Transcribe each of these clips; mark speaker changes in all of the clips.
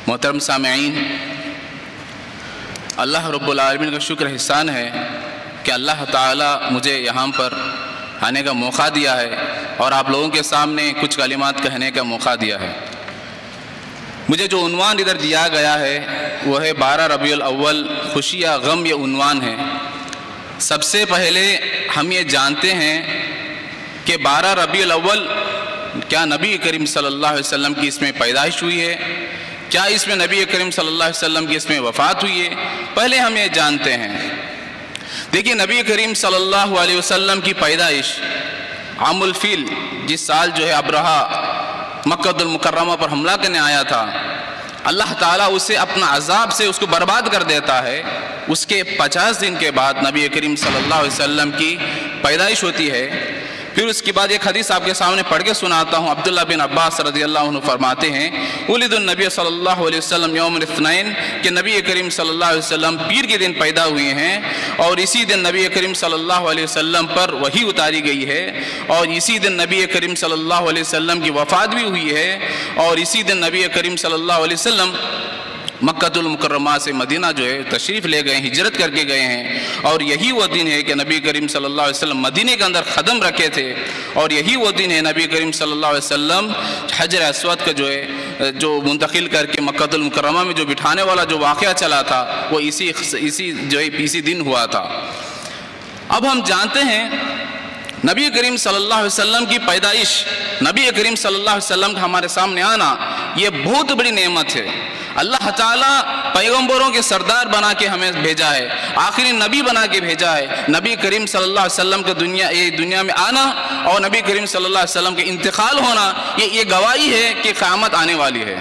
Speaker 1: محترم سامعین، اللہ رب العالمین کا شکر احسان ہے کہ اللہ تعالیٰ مجھے یہاں پر آنے کا موقع دیا ہے اور آپ لوگوں کے سامنے کچھ کلمات کہنے کا موقع دیا ہے۔ مجھے جو عنوان ادھر دیا گیا ہے وہ ہے 12 ربیع الاول خوشی یا غم، یہ عنوان ہے۔ سب سے پہلے ہم یہ جانتے ہیں کہ 12 ربیع الاول کیا نبی کریم صلی اللہ علیہ وسلم کی اس میں پیدائش ہوئی ہے؟ کیا اس میں نبی کریم صلی اللہ علیہ وسلم کی اس میں وفات ہوئی ہے؟ پہلے ہم یہ جانتے ہیں۔ دیکھیے، نبی کریم صلی اللہ علیہ وسلم کی پیدائش عام الفیل، جس سال جو ہے ابرہہ مکہ المکرمہ پر حملہ کرنے آیا تھا، اللہ تعالیٰ اسے اپنا عذاب سے اس کو برباد کر دیتا ہے۔ اس کے 50 دن کے بعد نبی کریم صلی اللہ علیہ وسلم کی پیدائش ہوتی ہے۔ پھر اس کے بعد ایک حدیث آپ کے سامنے پڑھ کے سناتا ہوں۔ عبداللہ بن عباس رضی اللہ عنہ فرماتے ہیں، ولد النبی صلی اللہ علیہ وسلم یوم الاثنین، کہ نبی کریم صلی اللہ علیہ وسلم پیر کے دن پیدا ہوئے ہیں، اور اسی دن نبی کریم صلی اللہ علیہ وسلم پر وحی اتاری گئی ہے، اور اسی دن نبی کریم صلی اللہ علیہ وسلم کی وفات بھی ہوئی ہے، اور اسی دن نبی کریم صلی اللہ علیہ وسلم مکہ المکرمہ سے مدینہ جو ہے تشریف لے گئے ہیں، ہجرت کر کے گئے ہیں، اور یہی وہ دن ہے کہ نبی کریم صلی اللہ علیہ وسلم مدینہ کے اندر قدم رکھے تھے، اور یہی وہ دن ہے نبی کریم صلی اللہ علیہ وسلم حجر اسود کا جو منتقل کر کے مکہ المکرمہ میں جو بٹھانے والا جو واقعہ چلا تھا، وہ اسی دن ہوا تھا۔ اب ہم جانتے ہیں نبی کریم صلی اللہ علیہ وسلم کی پیدائش، نبی کریم صلی اللہ علیہ وسلم کا ہمارے سامنے آنا، یہ بہت بڑی نعمت ہے۔ اللہ تعالیٰ پیغمبروں کے سردار بنا کے ہمیں بھیجا ہے، آخری نبی بنا کے بھیجا ہے۔ نبی کریم صلی اللہ علیہ وسلم کا دنیا میں آنا اور نبی کریم صلی اللہ علیہ وسلم کے انتقال ہونا، یہ گواہی ہے کہ قیامت آنے والی ہے۔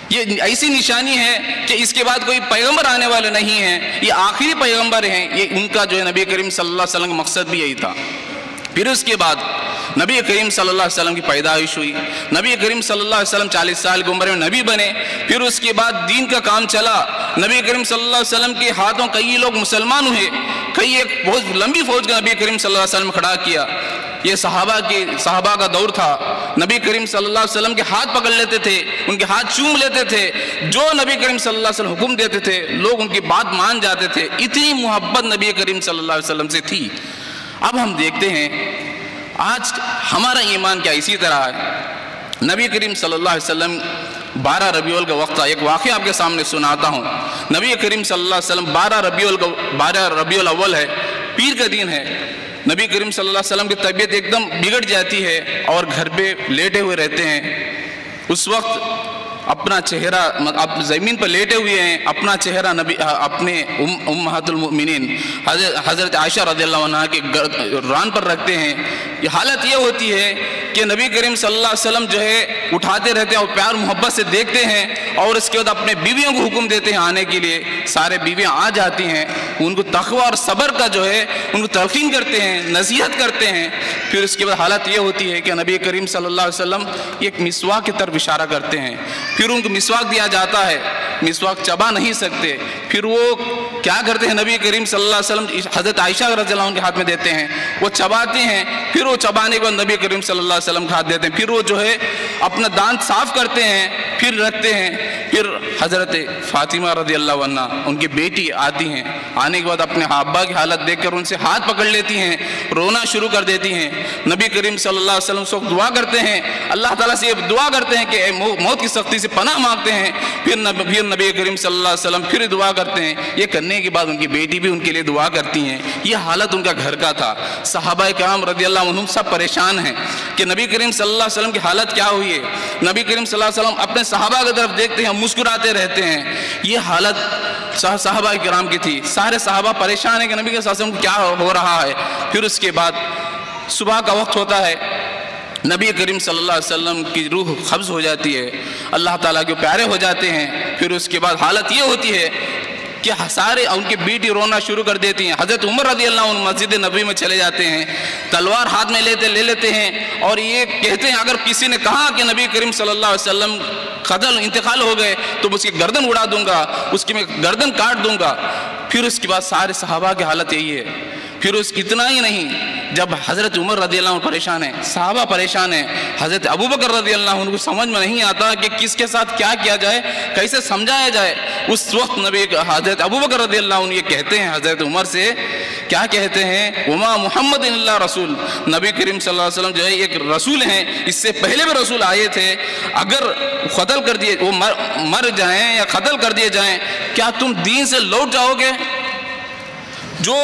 Speaker 1: یہ ایسی نشانی ہے کہ اس کے بعد کوئی پیغمبر آنے والے نہیں ہیں، یہ آخری پیغمبر ہیں۔ یہ ان کا جو ہے نبی کریم صلی اللہ علیہ وسلم کا مقصد بھی یہی تھا۔ پھر اس کے بعد نبی کریم صلی اللہ علیہ وسلم کی پیدائش ہوئی، نبی کریم صلی اللہ علیہ وسلم 40 سال کی عمر میں نبی بنے۔ پھر اس کے بعد دین کا کام چلا، نبی کریم صلی اللہ علیہ وسلم کے ہاتھوں کئی لوگ مسلمان ہوئے، ایک بہت لمبی فوج کا نبی کریم صلی اللہ علیہ وسلم کھڑا کیا۔ یہ صحابہ کا دور تھا، نبی کریم صلی اللہ علیہ وسلم کے ہاتھ پکڑ لیتے تھے، ان کے ہاتھ چوم لیتے تھے، جو نبی کریم صلی اللہ علیہ وسلم حکم دیتے تھے لوگ ان کی بات مان جاتے تھے۔ اتنی محبت نبی کریم صلی اللہ علیہ وسلم سے تھی۔ اب ہم دیکھتے ہیں آج ہمارا ایمان کیا اسی طرح ہے۔ نبی کریم صلی اللہ علیہ وسلم 12 ربیع الاول کا وقت تھا۔ ایک واقعہ آپ کے سامنے سناتا ہوں۔ نبی کریم صلی اللہ علیہ وسلم 12 ربیع الاول ہے، پیر کا دن ہے۔ نبی کریم صلی اللہ علیہ وسلم کی طبیعت ایک دم بگڑ جاتی ہے اور گھر پہ لیٹے ہوئے رہتے ہیں۔ اس وقت اپنا چہرہ زمین پر لیٹے ہوئے ہیں، اپنا چہرہ اپنے امہات المؤمنین حضرت عائشہ رضی اللہ عنہ کے ران پر رکھتے ہیں۔ یہ حالت یہ ہوتی ہے کہ نبی کریم صلی اللہ علیہ وسلم جو ہے اٹھاتے رہتے ہیں اور پیار محبت سے دیکھتے ہیں، اور اس کے بعد اپنے بیویوں کو حکم دیتے ہیں آنے کے لیے۔ سارے بیویاں آ جاتی ہیں، ان کو تقوی اور صبر کا جو ہے ان کو تلقین کرتے ہیں، نصیحت کرتے ہیں۔ پھر اس کے بعد حالت یہ ہوتی ہے کہ نبی کریم صلی اللہ علیہ وسلم ایک مسواک کی طرف اشارہ کرتے ہیں۔ پھر ان کو مسواک دیا جاتا ہے، مسواک چبا نہیں سکتے۔ پھر وہ کیا کرتے ہیں، نبی کریم صلی اللہ علیہ وسلم حضرت عائشہ رضی اللہ عنہ کے ہاتھ میں دیتے ہیں، وہ چباتے ہیں۔ پھر وہ چبانے کے بعد نبی کریم صلی اللہ علیہ وسلم کے ہاتھ دیتے ہیں۔ پھر وہ جو ہے اپنا دانت صاف کرتے ہیں، پھر رکھتے ہیں۔ پھر حضرت فاطمہ رضی اللہ عنہ ان کی بیٹی آتی ہیں، آنے کے بعد اپنے ابا کی حالت دیکھ کر ان سے ہاتھ پکڑ لیتی ہیں، رونا شروع کر دیتی ہیں۔ نبی کریم صلی اللہ علیہ وسلم سے دعا کرتے ہیں، اللہ تعالیٰ سے یہ دعا کرتے ہیں کہ اے موت کی سختی سے پناہ مانگتے ہیں۔ پھر نبی کریم صلی اللہ علیہ وسلم پھر دعا کرتے ہیں۔ یہ کرنے کے بعد ان کی بیٹی بھی ان کے لیے دعا کرتی ہیں۔ یہ حالت ان کا گھر کا تھا۔ صحابہ کرام رضی اللہ عنہم سب پریشان ہیں کہ نبی کریم صلی اللہ علیہ وسلم کی حالت کیا ہوئی ہے۔ نبی کریم صلی اللہ علیہ وسلم اپنے صحابہ کی طرف دیکھتے ہیں، مسکراتے رہتے ہیں۔ یہ حالت صحابہ کرام کی تھی۔ سارے صحابہ پریشان ہیں کہ نبی صلی اللہ علیہ وسلم کیا ہو رہا ہے۔ پھر اس کے بعد صبح کا وقت ہوتا ہے، نبی کریم صلی اللہ علیہ وسلم کی روح قبض ہو جاتی ہے، اللہ تعالیٰ کے پیارے ہو جاتے ہیں۔ پھر اس کے بعد حالت یہ ہوتی ہے کہ سارے ان کی بیٹی رونا شروع کر دیتی ہیں۔ حضرت عمر رضی اللہ عنہ مسجد نبی میں چلے جاتے ہیں، تلوار ہاتھ میں لے لیتے ہیں، اور یہ کہتے ہیں اگر کسی نے کہا کہ نبی کریم صلی اللہ علیہ وسلم انتقال ہو گئے تو اس کی گردن اڑا دوں گا، اس کی میں گردن کاٹ دوں گا۔ پھر اس کے بعد سارے صحابہ کی حالت یہی ہے۔ پھر اتنا ہی نہیں، جب حضرت عمر رضی اللہ عنہ پریشان ہیں، صحابہ پریشان ہیں، حضرت ابوبکر رضی اللہ عنہ کو سمجھ میں نہیں آتا کہ کس کے ساتھ کیا کیا جائے، کیسے سمجھایا جائے، اس وقت نبی حضرت ابوبکر رضی اللہ عنہ یہ کہتے ہیں حضرت عمر سے، کیا کہتے ہیں؟ وما محمد الا رسول، نبی کریم صلی اللہ علیہ وسلم جو ہے ایک رسول ہیں، اس سے پہلے بھی رسول آئے تھے، اگر قتل کر دیے وہ مر جائیں یا قتل کر دیے جائیں، کیا تم دین سے لوٹ جاؤ گے؟ جو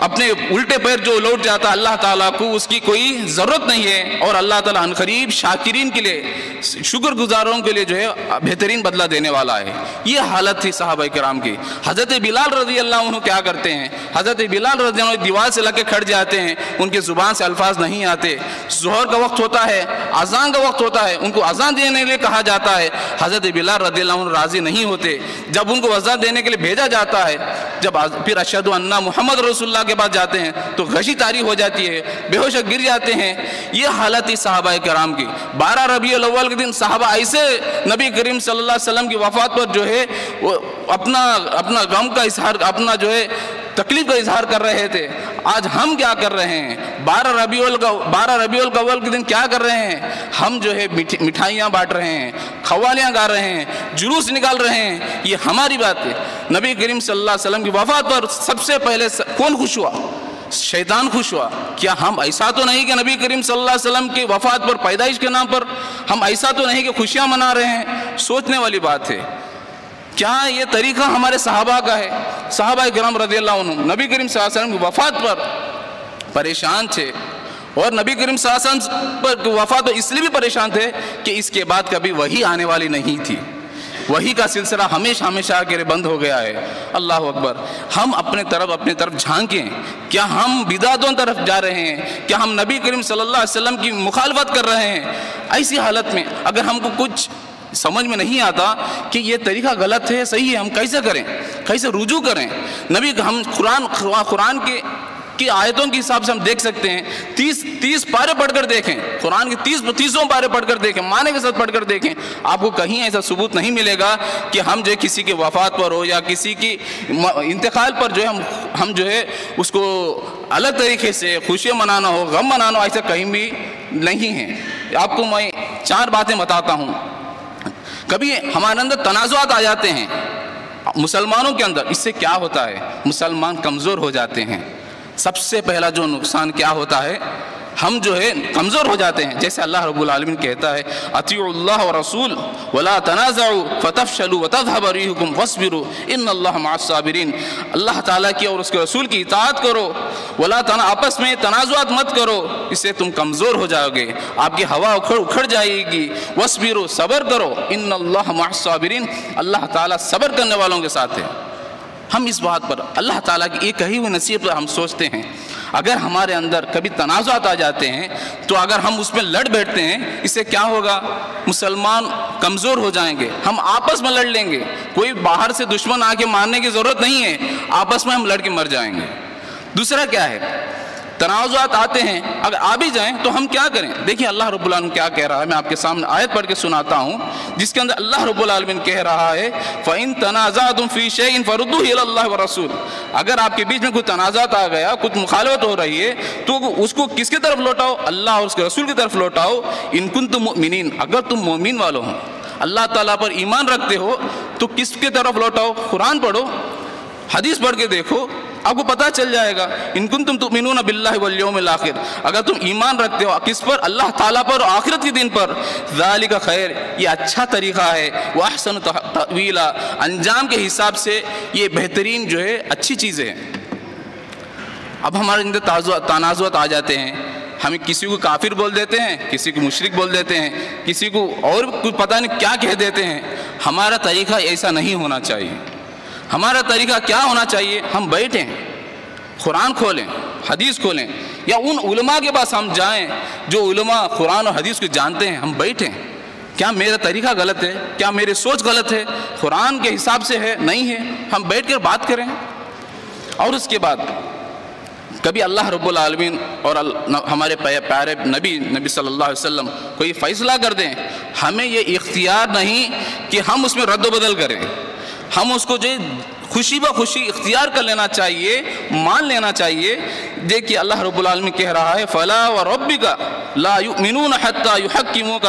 Speaker 1: اپنے الٹے پیر جو لوٹ جاتا اللہ تعالیٰ کو اس کی کوئی ضرورت نہیں ہے، اور اللہ تعالیٰ ان قریب شاکرین کے لیے، شکر گزاروں کے لیے جو ہے بہترین بدلہ دینے والا ہے۔ یہ حالت تھی صحابہ کرام کی۔ حضرت بلال رضی اللہ عنہ کیا کرتے ہیں؟ حضرت بلال رضی اللہ عنہ دیوار سے لگ کے کھڑ جاتے ہیں، ان کے زبان سے الفاظ نہیں آتے، ظہر کا وقت ہوتا ہے، اذان کا وقت ہوتا ہے، ان کو اذان دینے کے لیے کہا جاتا ہے، حضرت بلال رضی اللہ عنہ راضی نہیں ہوتے، جب ان کو اذان دینے کے لیے بھیجا جاتا ہے، جب پھر اشہد ان محمد رسول اللہ کے پاس جاتے ہیں تو غشی طاری ہو جاتی ہے، بے ہوش گر جاتے ہیں۔ یہ حالت تھی صحابہ کرام کی۔ 12 ربیع الاول کے دن صحابہ ایسے نبی کریم صلی اللہ علیہ وسلم کی وفات پر جو ہے وہ اپنا غم کا اظہار، اپنا جو ہے تکلیف کا اظہار کر رہے تھے۔ آج ہم کیا کر رہے ہیں؟ 12 ربیع الاول کے دن کیا کر رہے ہیں؟ ہم جو ہے مٹھائیاں بانٹ رہے ہیں، قوالیاں گا رہے ہیں، جلوس نکال رہے ہیں۔ یہ ہماری بات ہے۔ نبی کریم صلی اللہ علیہ وسلم کی وفات پر سب سے پہلے کون خوش ہوا؟ شیطان خوش ہوا۔ کیا ہم ایسا تو نہیں کہ نبی کریم صلی اللہ علیہ وسلم کی وفات پر، پیدائش کے نام پر ہم ایسا تو نہیں کہ خوشیاں منا رہے ہیں؟ سوچنے والی بات ہے۔ کیا یہ طریقہ ہمارے صحابہ کا ہے؟ صحابہ کرام رضی اللہ عنہ نبی کریم صلی اللہ علیہ وسلم کی وفات پر پریشان تھے، اور نبی کریم صلی اللہ علیہ وسلم پر وفات پر اس لیے بھی پریشان تھے کہ اس کے بعد کبھی وحی آنے والی نہیں تھی، وحی کا سلسلہ ہمیشہ کے لیے بند ہو گیا ہے۔ اللہ اکبر۔ ہم اپنے طرف جھانکیں، کیا ہم بدعتوں طرف جا رہے ہیں؟ کیا ہم نبی کریم صلی اللہ علیہ وسلم کی مخالفت کر رہے ہیں؟ ایسی حالت میں اگر ہم کو کچھ سمجھ میں نہیں آتا کہ یہ طریقہ غلط ہے صحیح ہے، ہم کیسے کریں، کیسے رجوع کریں؟ ہم قرآن کی آیتوں کے حساب سے ہم دیکھ سکتے ہیں، 30 پارے پڑھ کر دیکھیں، قرآن کے 30 پارے پڑھ کر دیکھیں، معنی کے ساتھ پڑھ کر دیکھیں، آپ کو کہیں ایسا ثبوت نہیں ملے گا کہ ہم جو ہے کسی کی وفات پر ہو یا کسی کی انتقال پر جو ہے ہم جو ہے اس کو الگ طریقے سے خوشی منانا ہو، غم منانا ہو، ایسا کہیں بھی نہیں ہے۔ آپ کو میں 4 باتیں بتاتا ہوں۔ کبھی ہمارے اندر تنازعات آ جاتے ہیں مسلمانوں کے اندر، اس سے کیا ہوتا ہے؟ مسلمان کمزور ہو جاتے ہیں۔ سب سے پہلا جو نقصان کیا ہوتا ہے؟ ہم جو ہے کمزور ہو جاتے ہیں۔ جیسے اللہ رب العالمین کہتا ہے اطیعوا اللہ ورسول ولا تنازعوا فتفشلوا وتذهب ريحكم واصبروا ان اللہ مع الصابرین۔ اللہ تعالیٰ کی اور اس کے رسول کی اطاعت کرو، آپس میں تنازعات مت کرو، اس سے تم کمزور ہو جاؤ گے، آپ کی ہوا اکھڑ جائے گی۔ واصبروا، صبر کرو، ان اللہ مع الصابرین، اللہ تعالیٰ صبر کرنے والوں کے ساتھ ہے۔ ہم اس بات پر اللہ تعالیٰ کی ایک کہی ہوئی نصیحت پر ہم سوچتے ہیں، اگر ہمارے اندر کبھی تنازعات آ جاتے ہیں تو اگر ہم اس میں لڑ بیٹھتے ہیں، اس سے کیا ہوگا؟ مسلمان کمزور ہو جائیں گے، ہم آپس میں لڑ لیں گے، کوئی باہر سے دشمن آ کے مارنے کی ضرورت نہیں ہے، آپس میں ہم لڑ کے مر جائیں گے۔ دوسرا کیا ہے؟ تنازعات آتے ہیں، اگر آ بھی جائیں تو ہم کیا کریں؟ دیکھیں اللہ رب العالمین کیا کہہ رہا ہے، میں آپ کے سامنے آیت پڑھ کے سناتا ہوں جس کے اندر اللہ رب العالمین کہہ رہا ہے فَإِن تَنَازَعْتُمْ فِي شَيْءٍ فَرُدُّوهُ إِلَى اللَّهِ وَالرَّسُولِ۔ اگر آپ کے بیچ میں کوئی تنازعات آ گیا، کچھ مخالفت ہو رہی ہے تو اس کو کس کی طرف لوٹاؤ؟ اللہ اور اس کے رسول کی طرف لوٹاؤ۔ إِن كُنتُم مُؤْمِنِينَ، اگر تم مومن والو ہو، اللہ تعالیٰ پر ایمان رکھتے ہو تو کس کی طرف لوٹاؤ؟ قرآن پڑھو، حدیث پڑھ کے دیکھو، آپ کو پتہ چل جائے گا۔ ان کنتم تؤمنون باللہ والیوم الآخر، اگر تم ایمان رکھتے ہو کس پر؟ اللہ تعالیٰ پر اور آخرت کے دن پر، ذالک خیر، یہ اچھا طریقہ ہے، واحسن تأویلا، انجام کے حساب سے یہ بہترین جو ہے اچھی چیزیں ہیں۔ اب ہمارے اندر تنازعات آ جاتے ہیں، ہمیں کسی کو کافر بول دیتے ہیں، کسی کو مشرک بول دیتے ہیں، کسی کو اور کچھ پتہ نہیں کیا کہہ دیتے ہیں۔ ہمارا طریقہ ایسا نہیں ہونا چاہیے۔ ہمارا طریقہ کیا ہونا چاہیے؟ ہم بیٹھیں، قرآن کھولیں، حدیث کھولیں، یا ان علماء کے پاس ہم جائیں جو علماء قرآن اور حدیث کو جانتے ہیں، ہم بیٹھیں۔ کیا میرا طریقہ غلط ہے؟ کیا میری سوچ غلط ہے؟ قرآن کے حساب سے ہے؟ نہیں ہے؟ ہم بیٹھ کر بات کریں۔ اور اس کے بعد کبھی اللہ رب العالمین اور ہمارے پیارے نبی صلی اللہ علیہ وسلم کوئی فیصلہ کر دیں، ہمیں یہ اختیار نہیں کہ ہم اس میں رد و بدل کریں، ہم اس کو جو خوشی بخوشی اختیار کر لینا چاہیے، مان لینا چاہیے۔ دیکھیے اللہ رب العالمین کہہ رہا ہے فَلَا وَرَبِّكَ لَا يُؤْمِنُونَ حَتَّى يُحَكِّمُوكَ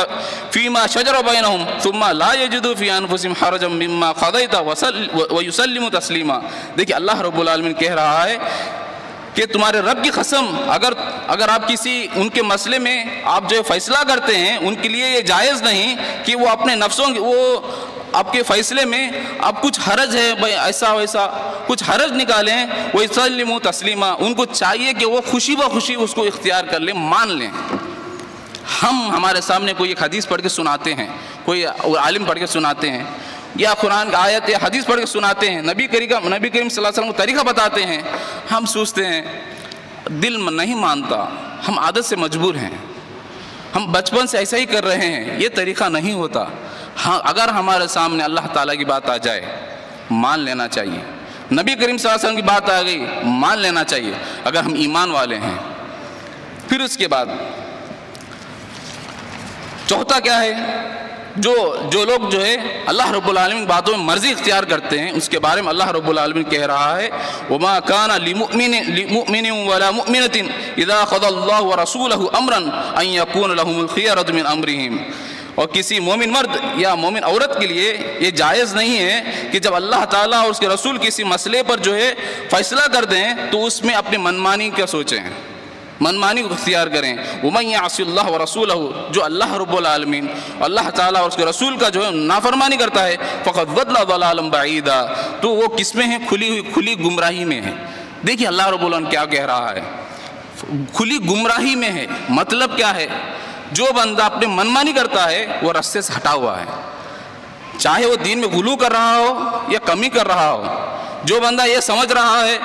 Speaker 1: فِي مَا شَجَرَ بَيْنَهُمْ ثُمَّ لَا يَجِدُوا فِي أَنفُسِهِمْ حَرَجًا مِّمَّا قَضَيْتَ وَيُسَلِّمُوا تَسْلِيمًا۔ دیکھیے اللہ رب العالمین کہہ رہا ہے کہ تمہارے رب کی قسم، اگر آپ کسی ان کے مسئلے میں آپ جو فیصلہ کرتے ہیں، ان کے لیے یہ جائز نہیں کہ وہ اپنے نفسوں وہ آپ کے فیصلے میں اب کچھ حرج ہے بھائی ایسا ویسا کچھ حرج نکالیں، وہ یسلموا تسلیما، ان کو چاہیے کہ وہ خوشی بخوشی اس کو اختیار کر لیں، مان لیں۔ ہمارے سامنے کوئی ایک حدیث پڑھ کے سناتے ہیں، کوئی عالم پڑھ کے سناتے ہیں، یا قرآن کا آیت یا حدیث پڑھ کے سناتے ہیں، نبی کریم صلی اللہ علیہ وسلم کو طریقہ بتاتے ہیں، ہم سوچتے ہیں دل نہیں مانتا، ہم عادت سے مجبور ہیں، ہم بچپن سے ایسا ہی کر رہے ہیں، یہ طریقہ نہیں ہوتا۔ ہاں اگر ہمارے سامنے اللہ تعالیٰ کی بات آ جائے مان لینا چاہیے، نبی کریم صلی اللہ علیہ وسلم کی بات آ گئی مان لینا چاہیے اگر ہم ایمان والے ہیں۔ پھر اس کے بعد چوتھا کیا ہے، جو لوگ جو ہے اللہ رب العالمین باتوں میں مرضی اختیار کرتے ہیں، اس کے بارے میں اللہ رب العالمین کہہ رہا ہے وَمَا كَانَ لِمُؤْمِنٍ وَلَا مُؤْمِنَةٍ إِذَا قَضَى اللَّهُ وَرَسُولُهُ أَمْرًا أَن يَكُونَ لَهُمُ الْخِيَرَةُ مِنْ أَمْرِهِمْ۔ اور کسی مومن مرد یا مومن عورت کے لیے یہ جائز نہیں ہے کہ جب اللہ تعالیٰ اور اس کے رسول کسی مسئلے پر جو ہے فیصلہ کر دیں تو اس میں اپنی منمانی کا سوچیں، منمانی کو اختیار کریں۔ وَمَن يَعْصِ اللَّهَ وَرَسُولَهُ، جو اللہ رب العالمین اللہ تعالیٰ اور اس کے رسول کا جو ہے نافرمانی کرتا ہے فَقَدْ ضَلَّ ضَلَالًا بَعِيدًا، تو وہ کس میں ہے؟ کھلی گمراہی میں ہے۔ دیکھیے اللہ رب العالمین کیا کہہ رہا ہے، کھلی گمراہی میں ہے، مطلب کیا ہے؟ جو بندہ اپنے منمانی کرتا ہے وہ رستے سے ہٹا ہوا ہے، چاہے وہ دین میں غلو کر رہا ہو یا کمی کر رہا ہو۔ جو بندہ یہ سمجھ رہا ہے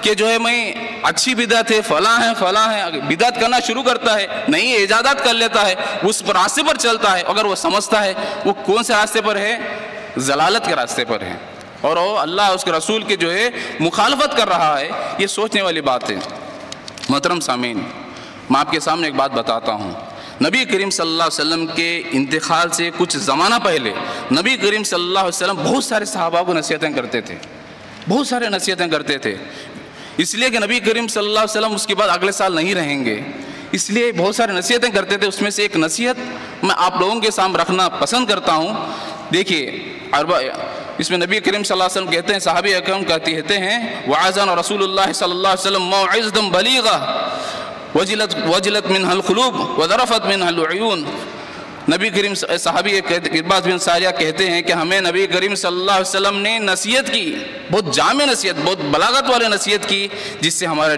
Speaker 1: کہ جو ہے میں اچھی بدعت ہے فلاں ہے بدعت کرنا شروع کرتا ہے، نئی ایجادات کر لیتا ہے، اس پر راستے پر چلتا ہے، اگر وہ سمجھتا ہے وہ کون سے راستے پر ہے؟ ضلالت کے راستے پر ہے، اور وہ اللہ اس کے رسول کے جو ہے مخالفت کر رہا ہے۔ یہ سوچنے والی بات ہے۔ محترم سامعین، میں آپ کے سامنے ایک بات بتاتا ہوں۔ نبی کریم صلی اللہ علیہ وسلم کے انتقال سے کچھ زمانہ پہلے نبی کریم صلی اللہ علیہ وسلم بہت سارے صحابہ کو نصیحتیں کرتے تھے، بہت سارے نصیحتیں کرتے تھے، اس لیے کہ نبی کریم صلی اللہ علیہ وسلم اس کے بعد اگلے سال نہیں رہیں گے، اس لیے بہت سارے نصیحتیں کرتے تھے۔ اس میں سے ایک نصیحت میں آپ لوگوں کے سامنے رکھنا پسند کرتا ہوں۔ دیکھیے اس میں نبی کریم صلی اللہ علیہ وسلم کہتے ہیں، صحابی اکرام کہتے ہیں وَعَزَنَ رسول اللہ صلی اللہ علیہ وسلم مَوْعِظَةً بَلِيغَةً وجلت منها القلوب وذرفت منها العیون۔ نبی کریم صحابی ارباز بن ساریہ کہتے ہیں کہ ہمیں نبی کریم صلی اللہ علیہ وسلم نے نصیحت کی، بہت جامع نصیحت، بہت بلاغت والے نصیحت کی، جس سے ہمارے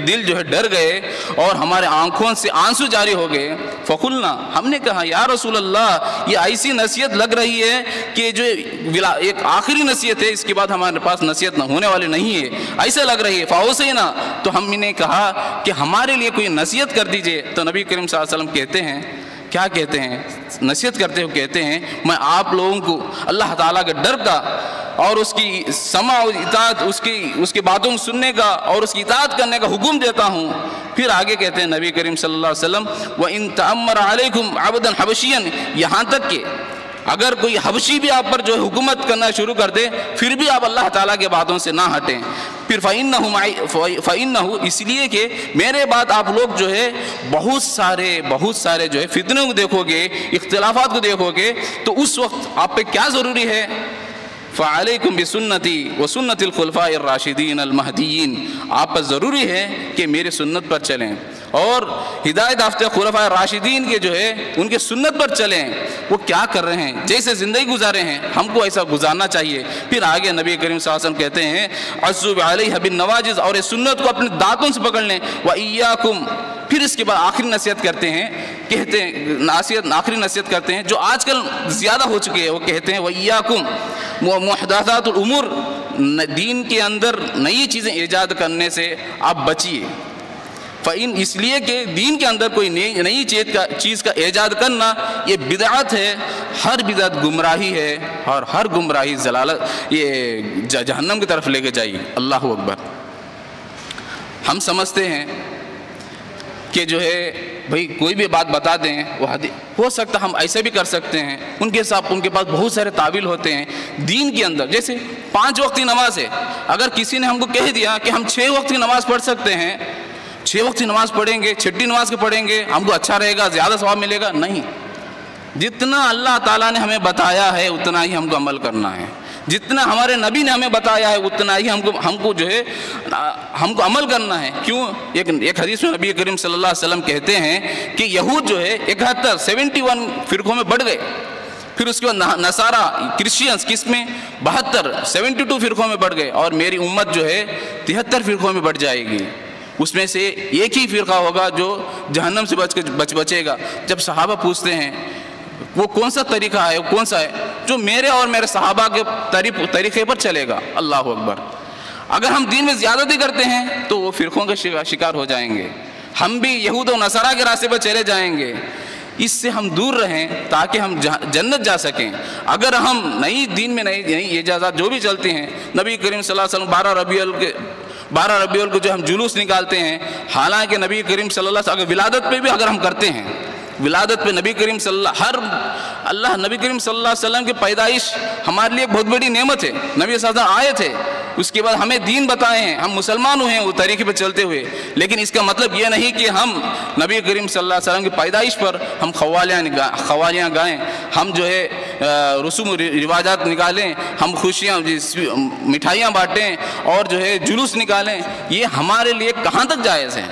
Speaker 1: دل جو ہے ڈر گئے اور ہمارے آنکھوں سے آنسو جاری ہو گئے۔ فقلنا، ہم نے کہا یا رسول اللہ یہ ایسی نصیحت لگ رہی ہے کہ جو ایک آخری نصیحت ہے، اس کے بعد ہمارے پاس نصیحت نہ ہونے والی نہیں ہے، ایسے لگ رہی ہے۔ فاوصینا، تو ہم نے کہا کہ ہمارے لیے کوئی نصیحت کر دیجئے۔ تو نبی کریم صلی اللہ علیہ وسلم کہتے ہیں، کیا کہتے ہیں؟ نصیحت کرتے ہوئے کہتے ہیں میں آپ لوگوں کو اللہ تعالیٰ کے ڈر کا اور اس کی سماع و اطاعت، اس کی باتوں کو سننے کا اور اس کی اطاعت کرنے کا حکم دیتا ہوں۔ پھر آگے کہتے ہیں نبی کریم صلی اللہ علیہ وسلم وَإِن تَأَمَّرَ عَلَيْكُمْ عَبْدًا حَبَشِيًّا، یہاں تک کہ اگر کوئی حبشی بھی آپ پر جو حکومت کرنا شروع کر دے پھر بھی آپ اللہ تعالیٰ کے باتوں سے نہ ہٹیں۔ پھر فَإِنَّهُ، اس لیے کہ میرے بعد آپ لوگ جو ہے بہت سارے جو ہے فتنوں کو دیکھو گے، اختلافات کو دیکھو گے، تو اس وقت آپ پہ کیا ضروری ہے؟ فَعَلَيْكُمْ بِسُنَّتِي وَسُنَّتِ الْخُلَفَاءِ الرَّاشِدِينَ الْمَهْدِيِّينَ، آپ پر ضروری ہے کہ میرے سنت پر چلیں اور ہدایت یافتہ خلفاء راشدین کے جو ہے ان کے سنت پر چلیں۔ وہ کیا کر رہے ہیں، جیسے زندگی گزارے ہیں ہم کو ایسا گزارنا چاہیے۔ پھر آگے نبی کریم صلی اللہ علیہ وسلم کہتے ہیں عَضُّوا عَلَيْهَا بِالنَّوَاجِذِ، اور اس سنت کو اپنے دانتوں سے پکڑ لیں۔ وَإِيَّاكُمْ، پھر اس کے بعد آخری نصیحت کرتے ہیں، آخری نصیحت کرتے ہیں جو آج کل زیادہ ہو چکے ہیں، وہ کہتے ہیں وَإِيَّاكُمْ مُحْدَثَاتُ الْأُمُورِ، دین کے اندر نئی چیزیں ایجاد کرنے سے آپ بچیے۔ فَإِن، اس لیے کہ دین کے اندر کوئی نئی چیز کا ایجاد کرنا یہ بدعت ہے، ہر بدعت گمراہی ہے اور ہر گمراہی ضلالت، یہ جہنم کی طرف لے کے جائیے۔ اللہ اکبر۔ ہم سمجھتے ہیں کہ جو ہے بھئی کوئی بھی بات بتا دیں وہ ہو سکتا ہم ایسے بھی کر سکتے ہیں، ان کے پاس بہت سارے تعویل ہوتے ہیں دین کے اندر. جیسے 5 وقت کی نماز ہے، اگر کسی نے ہم کو کہہ دیا کہ ہم 6 وقت کی نماز پڑھ سکتے ہیں، 6 وقت کی نماز پڑھیں گے، چھٹی نماز کے پڑھیں گے، ہم کو اچھا رہے گا، زیادہ ثواب ملے گا، نہیں. جتنا اللہ تعالیٰ نے ہمیں بتایا ہے اتنا ہی ہم کو عمل کرنا ہے، جتنا ہمارے نبی نے ہمیں بتایا ہے اتنا ہی ہم کو جو ہے ہم کو عمل کرنا ہے. کیوں؟ ایک حدیث میں نبی کریم صلی اللہ علیہ وسلم کہتے ہیں کہ یہود جو ہے 71 فرقوں میں بڑھ گئے، پھر اس کے بعد نصارہ کرسچنز کس میں 72 فرقوں میں بڑھ گئے، اور میری امت جو ہے 73 فرقوں میں بڑھ جائے گی. اس میں سے ایک ہی فرقہ ہوگا جو جہنم سے بچے گا. جب صحابہ پوچھتے ہیں وہ کون سا طریقہ ہے، وہ کون سا ہے جو میرے اور میرے صحابہ کے طریقے پر چلے گا. اللہ اکبر. اگر ہم دین میں زیادتی کرتے ہیں تو وہ فرقوں کے شکار ہو جائیں گے، ہم بھی یہود و نصارہ کے راستے پر چلے جائیں گے. اس سے ہم دور رہیں تاکہ ہم جنت جا سکیں. اگر ہم نئی دین میں نئی اجازت جو بھی چلتی ہیں، نبی کریم صلی اللہ علیہ وسلم 12 ربیع الاول کو جو ہم جلوس نکالتے ہیں، حالانکہ نبی کریم صلی اللہ علیہ وسلم ولادت پہ بھی اگر ہم کرتے ہیں، ولادت پہ نبی کریم صلی اللہ علیہ وسلم کی پیدائش ہمارے لیے بہت بڑی نعمت ہے. نبی صلی اللہ علیہ وسلم آئے تھے، اس کے بعد ہمیں دین بتائے ہیں، ہم مسلمان ہوئے ہیں وہ طریقے پہ چلتے ہوئے. لیکن اس کا مطلب یہ نہیں کہ ہم نبی کریم صلی اللہ علیہ وسلم کی پیدائش پر ہم قوالیاں گائیں، ہم جو ہے رسوم و رواجات نکالیں، ہم خوشیاں مٹھائیاں بانٹیں اور جو ہے جلوس نکالیں. یہ ہمارے لیے کہاں تک جائز ہے؟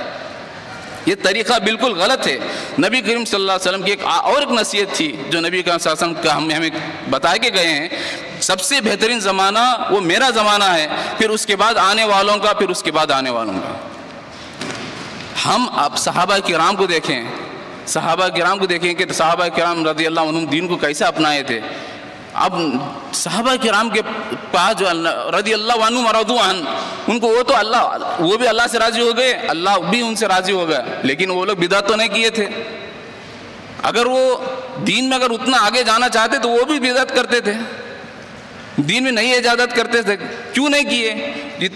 Speaker 1: یہ طریقہ بالکل غلط ہے. نبی کریم صلی اللہ علیہ وسلم کی ایک نصیحت تھی جو نبی کریم صلی اللہ علیہ وسلم کا ہمیں بتا کے گئے ہیں، سب سے بہترین زمانہ وہ میرا زمانہ ہے، پھر اس کے بعد آنے والوں کا، پھر اس کے بعد آنے والوں کا. ہم اب صحابہ کرام کو دیکھیں کہ صحابہ کرام رضی اللہ عنہم دین کو کیسے اپنائے تھے. اب صحابہ کرام کے پاس جو رضی اللہ عنہ مرضوا عنہ، ان کو وہ بھی اللہ سے راضی ہو گئے، اللہ بھی ان سے راضی ہو گیا. لیکن وہ لوگ بدعت تو نہیں کیے تھے. اگر وہ دین میں اگر اتنا آگے جانا چاہتے تو وہ بھی بدعت کرتے تھے، دین میں نئی اجازت کرتے تھے. کیوں نہیں کیے؟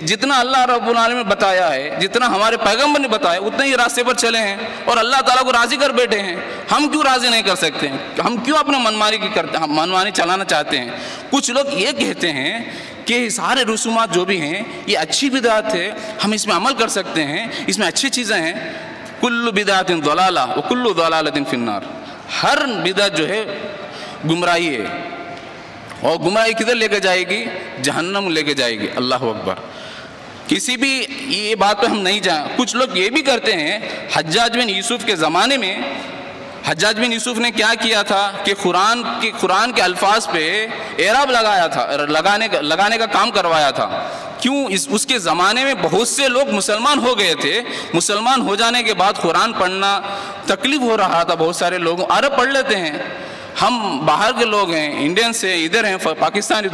Speaker 1: جتنا اللہ رب العالمین نے بتایا ہے، جتنا ہمارے پیغمبر نے بتایا اتنے ہی راستے پر چلے ہیں اور اللہ تعالیٰ کو راضی کر بیٹھے ہیں. ہم کیوں راضی نہیں کر سکتے؟ ہم کیوں اپنے منمانی چلانا چاہتے ہیں؟ کچھ لوگ یہ کہتے ہیں کہ سارے رسومات جو بھی ہیں یہ اچھی بدعت ہے، ہم اس میں عمل کر سکتے ہیں، اس میں اچھی چیزیں ہیں. کل بدعت ضلالہ وکل ضلالۃ فی النار. ہر بدعت جو ہے گمراہی ہے، اور گمراہی کدھر لے کے جائے گی؟ جہنم لے کے جائے گی. اللہ اکبر. کسی بھی یہ بات پہ ہم نہیں جائیں. کچھ لوگ یہ بھی کرتے ہیں، حجاج بن یوسف کے زمانے میں حجاج بن یوسف نے کیا کیا تھا کہ قرآن کے الفاظ پہ اعراب لگانے کا کام کروایا تھا. کیوں؟ اس کے زمانے میں بہت سے لوگ مسلمان ہو گئے تھے. مسلمان ہو جانے کے بعد قرآن پڑھنا تکلیف ہو رہا تھا. بہت سارے لوگ عرب پڑھ لیتے ہیں، ہم باہر کے لوگ ہیں، انڈین سے ادھر ہیں، پاکستان،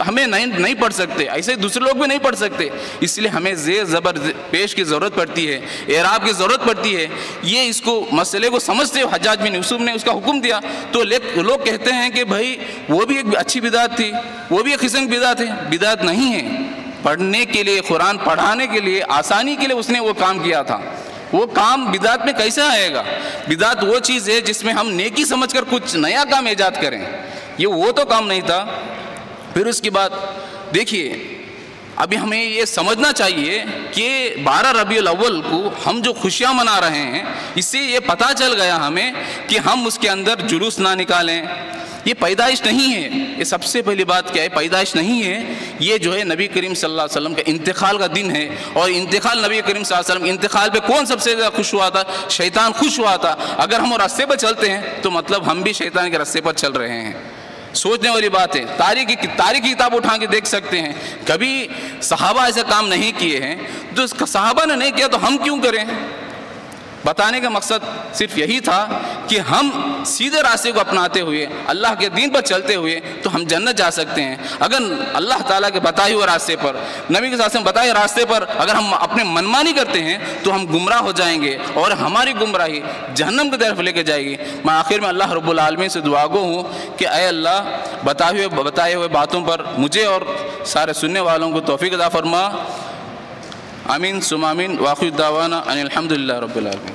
Speaker 1: ہمیں نہیں پڑھ سکتے، ایسے دوسرے لوگ بھی نہیں پڑھ سکتے. اس لیے ہمیں زیر زبر پیش کی ضرورت پڑتی ہے، اعراب کی ضرورت پڑتی ہے. یہ اس کو مسئلے کو سمجھتے ہوئے حجاج بن یوسف نے اس کا حکم دیا. تو لوگ کہتے ہیں کہ بھائی وہ بھی ایک اچھی بدعت تھی، وہ بھی ایک قسم کی بدعت ہے. بدعت نہیں ہے. پڑھنے کے لیے، قرآن پڑھانے کے لیے، آسانی کے لیے اس نے وہ کام کیا تھا. وہ کام بدعت میں کیسے آئے گا؟ بدعت وہ چیز ہے جس میں ہم نیکی سمجھ کر کچھ نیا کام ایجاد کریں. یہ وہ تو کام نہیں تھا. پھر اس کے بعد دیکھیے، ابھی ہمیں یہ سمجھنا چاہیے کہ 12 ربیع الاول کو ہم جو خوشیاں منا رہے ہیں، اس سے یہ پتہ چل گیا ہمیں کہ ہم اس کے اندر جلوس نہ نکالیں. یہ پیدائش نہیں ہے. یہ سب سے پہلی بات کیا ہے؟ پیدائش نہیں ہے. یہ جو ہے نبی کریم صلی اللہ علیہ وسلم کا انتقال کا دن ہے. اور انتقال نبی کریم صلی اللہ علیہ وسلم انتقال پہ کون سب سے زیادہ خوش ہوا تھا؟ شیطان خوش ہوا تھا. اگر ہم راستے پر چلتے ہیں تو مطلب ہم بھی شیطان کے راستے پر چل رہے ہیں. سوچنے والی بات ہے. تاریخی کتاب اٹھا کے دیکھ سکتے ہیں. کبھی صحابہ ایسے کام نہیں کیے ہیں. جو صحابہ نے نہیں کیا تو ہم کیوں کریں؟ بتانے کا مقصد صرف یہی تھا کہ ہم سیدھے راستے کو اپناتے ہوئے، اللہ کے دین پر چلتے ہوئے تو ہم جنت جا سکتے ہیں. اگر اللہ تعالیٰ کے بتائے ہوئے راستے پر، نبی کے ساتھ بتائے راستے پر اگر ہم اپنے منمانی کرتے ہیں تو ہم گمراہ ہو جائیں گے اور ہماری گمراہی جہنم کی طرف لے کے جائے گی. میں آخر میں اللہ رب العالمین سے دعا گو ہوں کہ اے اللہ بتائے ہوئے باتوں پر مجھے اور سارے سننے والوں کو توفیق عطا فرما. آمین ثم آمین. واخر دعوانا ان الحمد للہ رب العالمین.